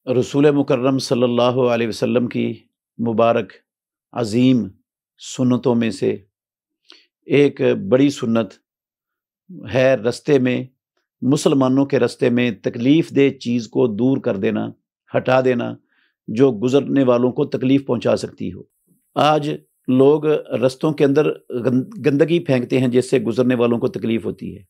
रसूल मुकर्रम सल्लल्लाहु अलैहि वसल्लम की मुबारक अज़ीम सुन्नतों में से एक बड़ी सुन्नत है रस्ते में, मुसलमानों के रस्ते में तकलीफ़ दे चीज़ को दूर कर देना, हटा देना, जो गुज़रने वालों को तकलीफ़ पहुंचा सकती हो। आज लोग रस्तों के अंदर गंदगी फेंकते हैं जिससे गुज़रने वालों को तकलीफ़ होती है,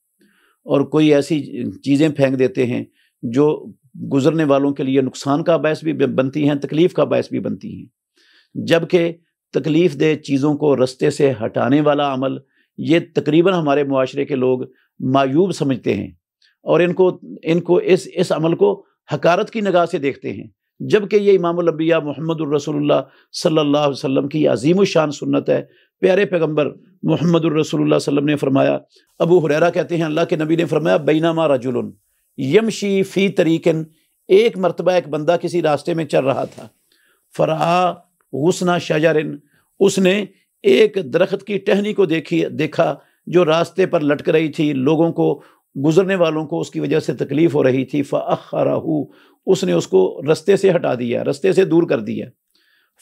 और कोई ऐसी चीज़ें फेंक देते हैं जो गुज़रने वालों के लिए नुकसान का बायस भी बनती हैं, तकलीफ़ का बायस भी बनती हैं। जबकि तकलीफ़ दे चीज़ों को रस्ते से हटाने वाला अमल ये तकरीबन हमारे मुआशरे के लोग मायूब समझते हैं और इनको इस अमल को हकारत की निगाह से देखते हैं, जबकि ये इमामुल अंबिया मुहम्मदुर रसूलुल्लाह सल्लल्लाहु अलैहि वसल्लम की अज़ीमुश्शान सुन्नत है। प्यारे पैगंबर मुहम्मदुर रसूलुल्लाह सल्लल्लाहु अलैहि वसल्लम ने फरमाया, अबू हुरैरा कहते हैं अल्लाह के नबी ने फरमाया, बैनमा रजुलन यमशी फ़ी तरीक़िन, एक मरतबा एक बंदा किसी रास्ते में चल रहा था, फ़रआ गुस्ना शजरिन, उसने एक दरख्त की टहनी को देखा जो रास्ते पर लटक रही थी, लोगों को गुजरने वालों को उसकी वजह से तकलीफ़ हो रही थी। फ़अख़रहू, उसने उसको रस्ते से हटा दिया, रस्ते से दूर कर दिया।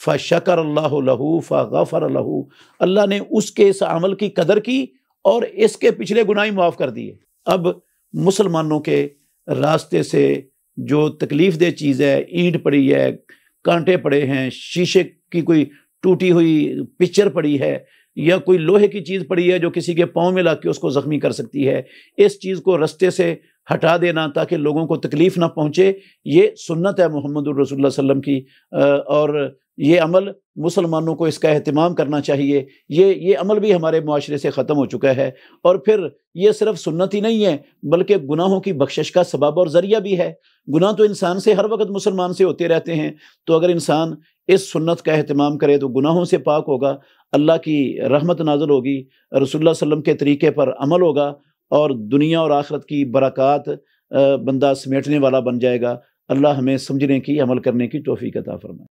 फ़शकरल्लाहु लहू फ़ग़फ़र लहू, अल्लाह ने उसके इस अमल की कदर की और इसके पिछले गुनाह माफ़ कर दिए। अब मुसलमानों के रास्ते से जो तकलीफ़ दे चीज़ है, ईंट पड़ी है, कांटे पड़े हैं, शीशे की कोई टूटी हुई पिक्चर पड़ी है, या कोई लोहे की चीज़ पड़ी है जो किसी के पाँव में लग के उसको ज़ख्मी कर सकती है, इस चीज़ को रस्ते से हटा देना ताकि लोगों को तकलीफ़ ना पहुँचे, ये सुन्नत है मुहम्मदुर रसूलुल्लाह सल्लल्लाहु अलैहि वसल्लम की। और ये अमल मुसलमानों को इसका एहतिमाम करना चाहिए। ये अमल भी हमारे मुआशरे से ख़त्म हो चुका है, और फिर ये सिर्फ सुन्नत ही नहीं है बल्कि गुनाहों की बख्शिश का सबब और ज़रिया भी है। गुनाह तो इंसान से हर वक्त मुसलमान से होते रहते हैं, तो अगर इंसान इस सुन्नत का एहतिमाम करे तो गुनाहों से पाक होगा, अल्लाह की रहमत नाज़िल होगी, रसूलुल्लाह सल्लल्लाहु अलैहि वसल्लम के तरीके पर अमल होगा, और दुनिया और आखिरत की बरक़ात बंदा समेटने वाला बन जाएगा। अल्लाह हमें समझने की, अमल करने की तौफ़ीक़ अता फ़रमाए।